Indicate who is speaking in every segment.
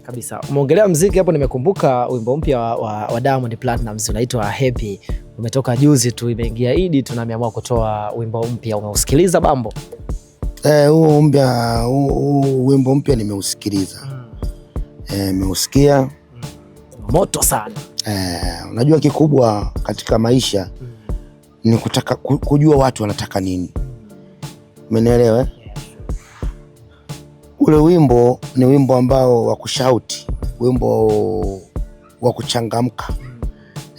Speaker 1: Kabisa. Umeongelea muziki hapo, nimekumbuka wimbo mpya wa Diamond Platnumz unaitwa Happy. Umetoka juzi tu, imeingia Idi, tunaamua kutoa wimbo mpya. Umeusikiliza Bambo?
Speaker 2: Wimbo mpya nimeusikiliza. Nimeusikia.
Speaker 1: Moto sana.
Speaker 2: Unajua kikubwa katika maisha ni kutaka kujua watu wanataka nini. Umenielewa? Ule wimbo ni wimbo ambao wa kushauti, wimbo wa kuchangamka.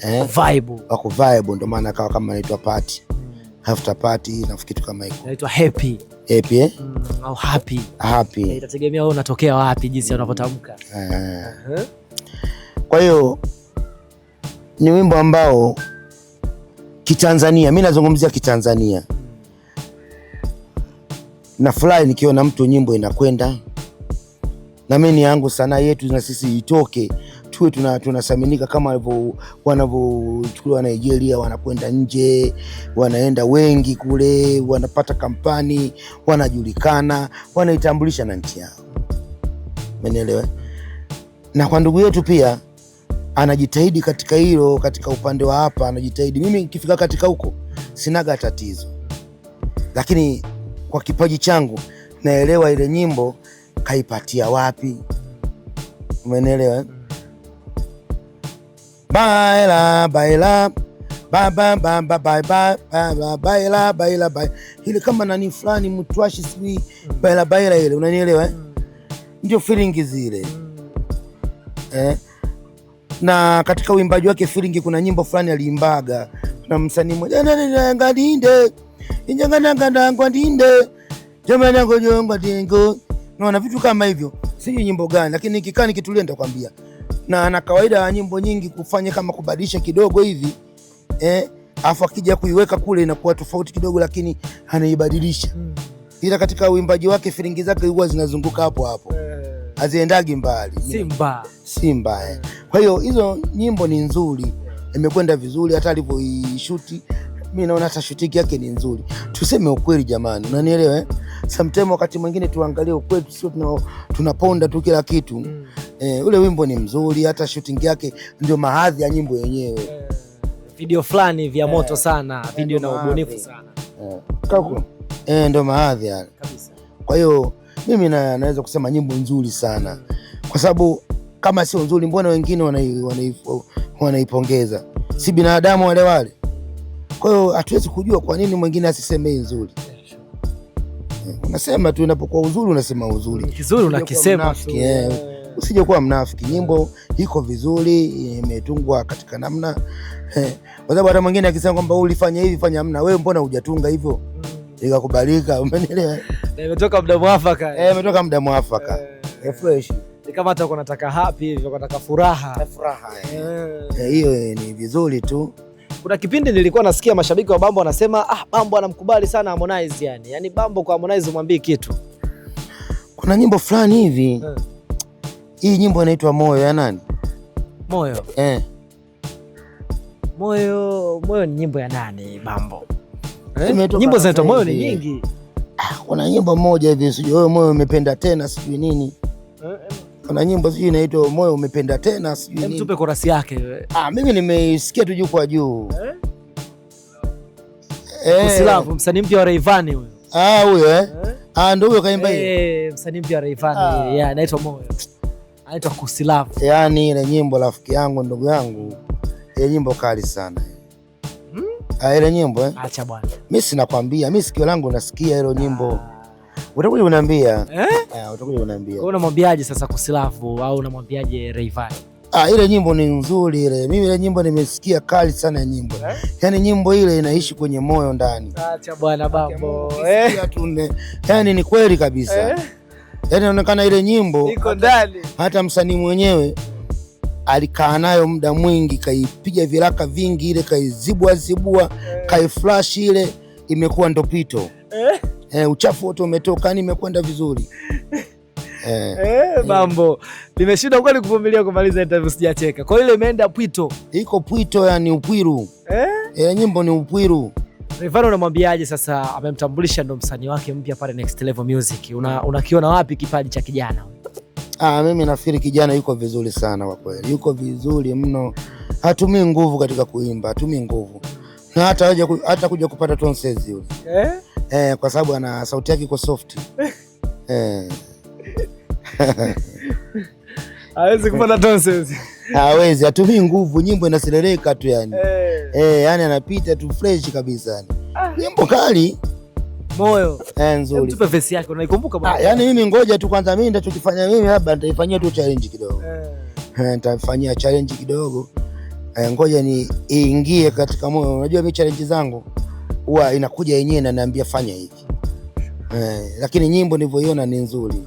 Speaker 1: Vibe.
Speaker 2: Wa kuvibe, ndio maana kawa kama inaitwa party. After party na kitu kama hicho.
Speaker 1: Inaitwa Happy.
Speaker 2: Happy
Speaker 1: au Happy.
Speaker 2: Happy.
Speaker 1: Itategemea wewe unatokea wapi, jinsi unavyotamka.
Speaker 2: Kwa hiyo ni wimbo ambao kitanzania, mimi nazungumzia kitanzania. Na fly nikiona mtu nyimbo inakwenda. Na mimi yangu sanaa yetu na sisi itoke, tuwe tunasaminika kama wanavyochukuliwa Nigeria, wanakwenda nje, wanaenda wengi kule, wanapata kampani, wanajulikana, wanaitambulisha na nchi yao. Umeelewa? Na kwa ndugu yetu pia anajitahidi katika hilo, katika upande wa hapa anajitahidi. Mimi nikifika katika huko sinaga tatizo. Lakini kwa kipaji changu naelewa ile nyimbo kaipatia wapi. Umeelewa? Baila baila baba baba bye baila baila bye, ile kama nani fulani mtwashi swi baila baila ile, unanielewa? Ndio feeling zile. Na katika uimbaji wake feeling, kuna nyimbo fulani aliimbaga na msanii mmoja ngadinde injangana ngandinde jamani ngojonga dingo, naona vitu kama hivyo. Si nyimbo gani, lakini nikikaa nikitulia nitakwambia. Na kawaida ya nyimbo nyingi kufanya kama kubadilisha kidogo hivi, afu akija kuiweka kule inakuwa tofauti kidogo, lakini anaibadilisha. Ila katika uimbaji wake feeling zake huwa zinazunguka hapo hapo, haziendagi mbali. Simba. Kwa hiyo hizo nyimbo ni nzuri, imekwenda vizuri. Hata alivyoishuti, mimi naona hata shooting yake ni nzuri. Tuseme ukweli jamani, unanielewa? Sometimes wakati mwingine tuangalie ukweli, sio tunaponda tu kila kitu. Ule wimbo ni mzuri, hata shooting yake ndio mahadhi ya nyimbo yenyewe.
Speaker 1: Video fulani vya moto sana, video na ubunifu sana.
Speaker 2: Ndio mahadhi yale kabisa. Kwa hiyo mimi naweza kusema nyimbo nzuri sana, kwa sababu kama sio nzuri, mbona wengine wanaipongeza? Si binadamu wale. Kwa hiyo hatuwezi kujua kwa nini mwingine asiseme nzuri. Unasema tu inapokuwa uzuri, unasema uzuri.
Speaker 1: Kizuri unakisema.
Speaker 2: Usije kuwa mnafiki. Nyimbo iko vizuri, imetungwa katika namna. Kwa sababu hata mwingine akisema kwamba ulifanya hivi, fanya hamna, wewe mbona hujatunga hivyo? Ikakubalika, umeelewa?
Speaker 1: Imetoka muda mwafaka.
Speaker 2: Imetoka muda mwafaka. Fresh.
Speaker 1: Ni kama hata unataka happy hivyo, unataka furaha.
Speaker 2: Hiyo ni vizuri tu.
Speaker 1: Kuna kipindi nilikuwa nasikia mashabiki wa Bambo wanasema Bambo anamkubali sana Harmonize yani. Yaani Bambo kwa Harmonize umwambie kitu.
Speaker 2: Kuna nyimbo fulani hivi. Hii nyimbo inaitwa Moyo ya nani?
Speaker 1: Moyo. Moyo ni nyimbo ya nani Bambo? Nyimbo zinaitwa Moyo ni nyingi.
Speaker 2: Kuna nyimbo moja hivi sijui wewe moyo umependa tena sijui nini. Kuna nyimbo sijui inaitwa Moyo umependa tena sijui nini.
Speaker 1: Tupe chorus yake.
Speaker 2: Mimi nimeisikia tu juu kwa juu.
Speaker 1: Kusilavu, msanii mpya wa Rayvanny huyo.
Speaker 2: Huyo ndio huyo kaimba hiyo.
Speaker 1: Msanii mpya wa Rayvanny, anaitwa Moyo. Anaitwa Kusilavu.
Speaker 2: Yaani ile nyimbo rafiki yangu, ndugu yangu, ile nyimbo kali sana. Ile nyimbo
Speaker 1: acha bwana.
Speaker 2: Mimi sinakwambia, mimi sikio langu nasikia ile nyimbo. Utakuja uniambia. Utakuja uniambia.
Speaker 1: Wewe unamwambiaje sasa Kusilavu au unamwambiaje Rayvanny?
Speaker 2: Ile nyimbo ni nzuri ile. Mimi ile nyimbo nimesikia kali sana ya nyimbo. Yaani nyimbo ile inaishi kwenye moyo ndani.
Speaker 1: Acha bwana Bambo.
Speaker 2: Yaani ni kweli kabisa. Yaani inaonekana ile nyimbo
Speaker 1: iko ndani.
Speaker 2: Hata msanii mwenyewe alikaa nayo muda mwingi, kaipiga viraka vingi, ile kaizibua kaiflash, ile imekuwa ndo pito. Uchafu wote umetoka, yani imekwenda vizuri.
Speaker 1: Bambo, nimeshinda kweli kuvumilia kumaliza interview sijacheka. Kwa hiyo ile imeenda pwito.
Speaker 2: Iko pwito, yani upwiru. Nyimbo ni upwiru.
Speaker 1: Rayvanny unamwambiaje sasa, amemtambulisha ndo msanii wake mpya pale Next Level Music. Unakiona wapi kipaji cha kijana?
Speaker 2: Mimi nafikiri kijana yuko vizuri sana kwa kweli. Yuko vizuri mno. Hatumii nguvu katika kuimba, hatumii nguvu. Na hata kuja kupata tonsils yule. Kwa sababu ana sauti yake iko soft.
Speaker 1: Hawezi kupata tonsils.
Speaker 2: Hawezi, hatumii nguvu, nyimbo inaseleleka tu yani. Yani anapita tu fresh kabisa yani. Nyimbo kali.
Speaker 1: Moyo.
Speaker 2: Nzuri.
Speaker 1: Tupe verse yake, unaikumbuka bwana?
Speaker 2: Yani mimi ngoja tu kwanza, mimi ndachokifanya mimi labda nitaifanyia tu challenge kidogo. Nitafanyia challenge kidogo. Ngoja ni iingie katika moyo. Unajua mimi challenge zangu huwa inakuja yenyewe na niambia fanya hivi. Lakini nyimbo nilivyoiona ni nzuri.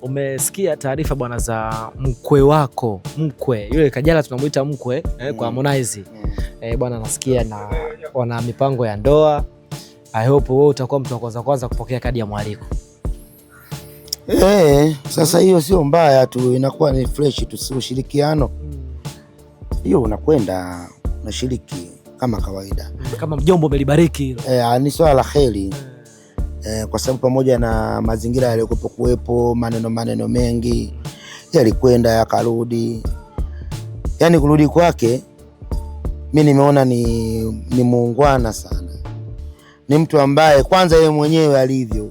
Speaker 1: Umesikia taarifa bwana za mkwe wako, mkwe yule Kajala tunamuita mkwe kwa Harmonize. Bwana nasikia na wana mipango ya ndoa. I hope wewe utakuwa mtu wa kwanza kupokea kadi ya mwaliko.
Speaker 2: Sasa hiyo sio mbaya tu, inakuwa ni fresh tu, si ushirikiano. Hiyo unakwenda unashiriki kama kawaida.
Speaker 1: Kama mjombo umelibariki hilo.
Speaker 2: Ni swala la kheri. Kwa sababu pamoja na mazingira yaliyokuwepo, maneno mengi yalikwenda yakarudi. Yaani kurudi kwake mimi nimeona ni muungwana sana. Ni mtu ambaye kwanza yeye mwenyewe alivyo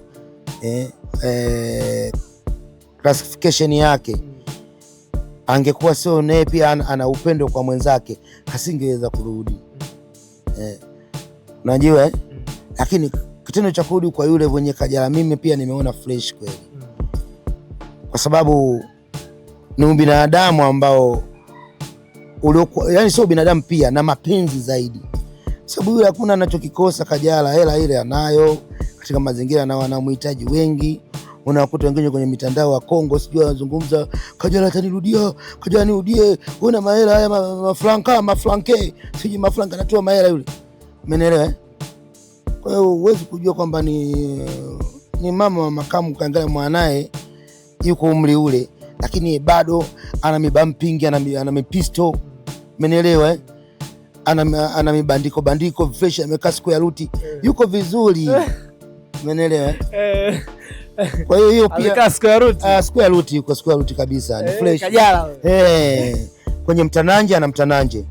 Speaker 2: classification yake, angekuwa sio naye pia ana upendo kwa mwenzake asingeweza kurudi. Unajua lakini kitendo cha kurudi kwa yule mwenye Kajala mimi pia nimeona fresh kweli, kwa sababu ni binadamu ambao yani sio binadamu pia na mapenzi zaidi, sababu yule hakuna anachokikosa Kajala, hela ile anayo katika mazingira na wanamhitaji wengi. Unakuta wengine kwenye mitandao wa Kongo sijui wanazungumza Kajala atanirudia, Kajala nirudie, una mahela haya maflanke siji maflanka anatoa mahela yule, umeelewa? Kwa hiyo huwezi kujua kwamba ni mama wa makamu kaangalia mwanae yuko umri ule, lakini bado ana mibampingi, ana mipisto, umeelewa? Ana mibandiko fresh, amekaa siku ya ruti, yuko vizuri, umeelewa? Kwa hiyo pia
Speaker 1: amekaa siku ya ruti,
Speaker 2: yuko siku ya ruti kabisa, ni fresh
Speaker 1: Kajala.
Speaker 2: Kwenye mtananje ana mtananje,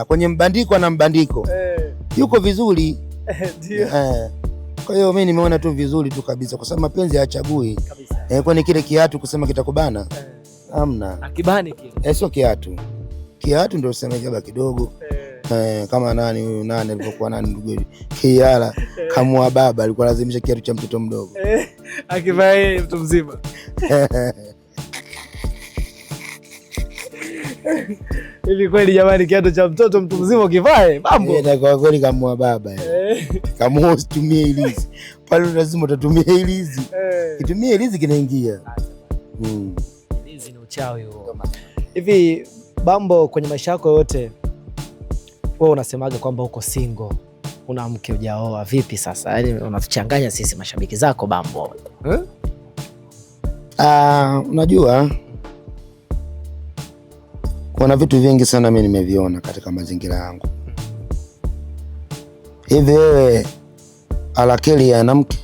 Speaker 2: kwenye mbandiko ana mbandiko, yuko vizuri. Ndio. Kwa hiyo mimi nimeona tu vizuri tu kabisa, kwa sababu mapenzi hayachagui kabisa. Kwani kile kiatu kusema kitakubana hamna.
Speaker 1: Akibani kile.
Speaker 2: Sio kiatu. Kiatu ndio useme kaba kidogo. Kama nani huyu nani alipokuwa nani ndugu Kiala kamwa baba alikuwa lazimisha kiatu cha mtoto mdogo.
Speaker 1: Akivaa mtu mzima. Hivi kweli jamani, kiatu cha mtoto mtu mzima ukivae mambo.
Speaker 2: Kwa kweli kamwa baba. Kama usitumie ilizi. Pale lazima utatumia ilizi. Kitumie ilizi kinaingia.
Speaker 1: Ilizi ni uchawi huo. Hivi Bambo, kwenye maisha yako yote wewe unasemaga kwamba uko single, una mke hujaoa, vipi sasa? Yaani unatuchanganya sisi mashabiki zako Bambo.
Speaker 2: Unajua kuna vitu vingi sana mimi nimeviona katika mazingira yangu. Hivi wewe Alakeli ana mke?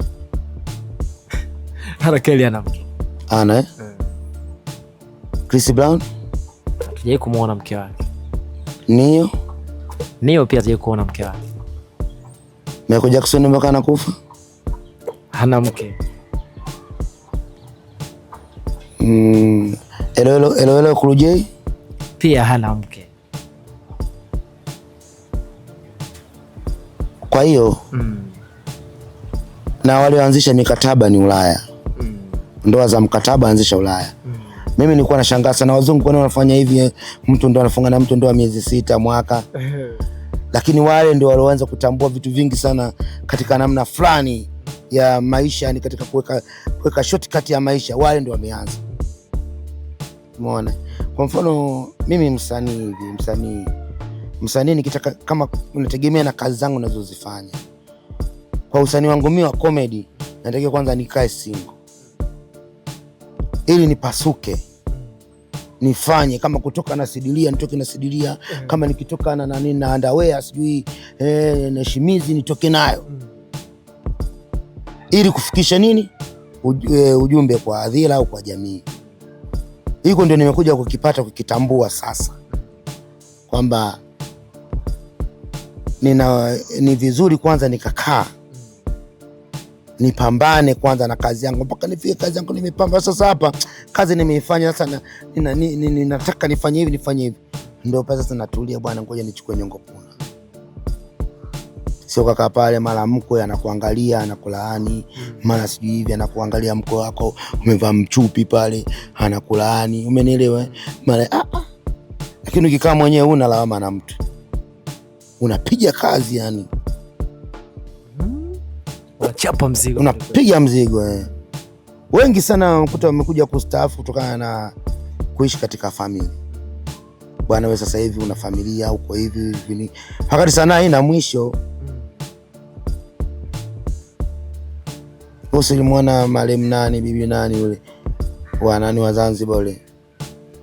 Speaker 1: Alakeli ana mke.
Speaker 2: Ana Chris Brown?
Speaker 1: Tujai kumuona mke wake. Nio pia tujai kuona mke wake.
Speaker 2: Michael Jackson mpaka anakufa
Speaker 1: hana mke.
Speaker 2: Elo Kurujei
Speaker 1: pia hana mke.
Speaker 2: Kwa hiyo na walioanzisha mikataba ni Ulaya. Ndoa za mkataba anzisha Ulaya. Mimi nilikuwa nashangaa sana wazungu kwa nini wanafanya hivi, mtu ndo anafunga na mtu ndoa miezi 6 mwaka. Lakini wale ndio walioanza kutambua vitu vingi sana katika namna fulani ya maisha, ni katika kuweka shortcut ya maisha, wale ndio wameanza. Umeona? Kwa mfano mimi msanii nikitaka, kama unategemea na kazi zangu ninazozifanya. Kwa usanii wangu mimi wa comedy, nataka kwanza nikae single, ili nipasuke, nifanye kama kutoka na sidilia nitoke na sidilia, kama nikitoka na nani na underwear sijui na shimizi nitoke nayo, ili kufikisha nini ujumbe kwa hadhira au kwa jamii. Hiko ndio nimekuja kukitambua sasa, kwamba ni vizuri kwanza nikakaa nipambane kwanza na kazi yangu mpaka nifike kazi yangu nimepamba. Sasa hapa kazi nimeifanya, sasa nataka nifanye hivi, ndio pesa sasa natulia, bwana ngoja nichukue nyongo puna. Sio kaka pale mara mkwe anakuangalia anakulaani, mara sijui hivi anakuangalia mkwe wako umevaa mchupi pale anakulaani, umenielewa? Mara lakini ukikaa mwenyewe una lawama na mtu, unapiga kazi yani.
Speaker 1: Unachapa mzigo.
Speaker 2: Unapiga mzigo Wengi sana ukuta wamekuja kustaafu kutokana na kuishi katika familia. Bwana wewe sasa hivi una familia uko hivi. Wakati sanaa haina mwisho. Usilimwona marehemu nani, bibi nani yule wa nani wa Zanzibar yule,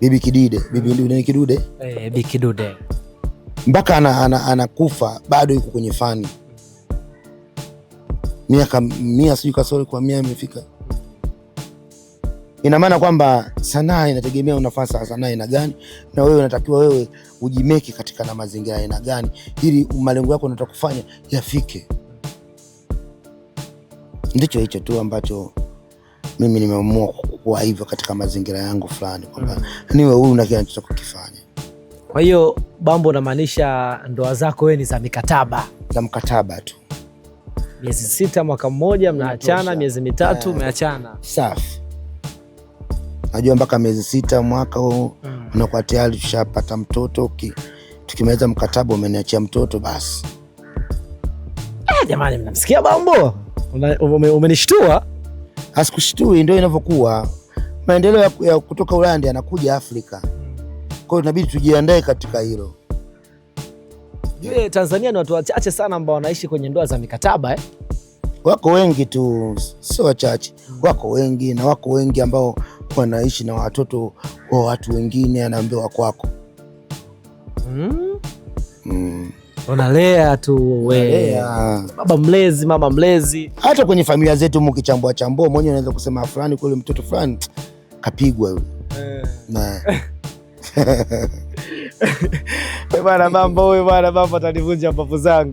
Speaker 2: bibi Kidude, bibi Kidude,
Speaker 1: bibi Kidude,
Speaker 2: mpaka anakufa bado yuko kwenye fani. Miaka 100 sijui kasoro kwa 100 imefika. Ina maana kwamba sanaa inategemea nafasi ya sanaa ina gani, na wewe unatakiwa wewe ujimeki katika na mazingira ina gani, ili malengo yako unataka kufanya yafike. Ndicho hicho tu ambacho mimi nimeamua kuwa hivyo katika mazingira yangu fulani, kwamba niwe huru na kile ninachotaka kukifanya.
Speaker 1: Kwa hiyo Bambo, unamaanisha ndoa zako wewe ni za mikataba?
Speaker 2: Za mkataba tu.
Speaker 1: Miezi 6 mwaka mmoja mnaachana, miezi 3 mmeachana.
Speaker 2: Safi. Najua mpaka miezi 6 mwaka huu unakuwa tayari tushapata mtoto. Tukimaliza mkataba umeniachia mtoto basi.
Speaker 1: Jamani, mnamsikia Bambo? Umenishtua?
Speaker 2: Asikushtui, ndio inavyokuwa. Maendeleo ya kutoka Ulaya yanakuja Afrika. Kwa hiyo inabidi tujiandae katika hilo.
Speaker 1: Tanzania ni watu wachache sana ambao wanaishi kwenye ndoa za mikataba
Speaker 2: Wako wengi tu, sio wachache. Wako wengi, na wako wengi ambao wanaishi na watoto wa watu wengine, anaambiwa kwako.
Speaker 1: Unalea tu wewe. Baba mlezi, mama mlezi.
Speaker 2: Hata kwenye familia zetu mkichambua mwenyewe unaweza kusema fulani kule mtoto fulani kapigwa yule.
Speaker 1: Bwana Bambo, wewe bwana Bambo atanivunja mbavu zangu.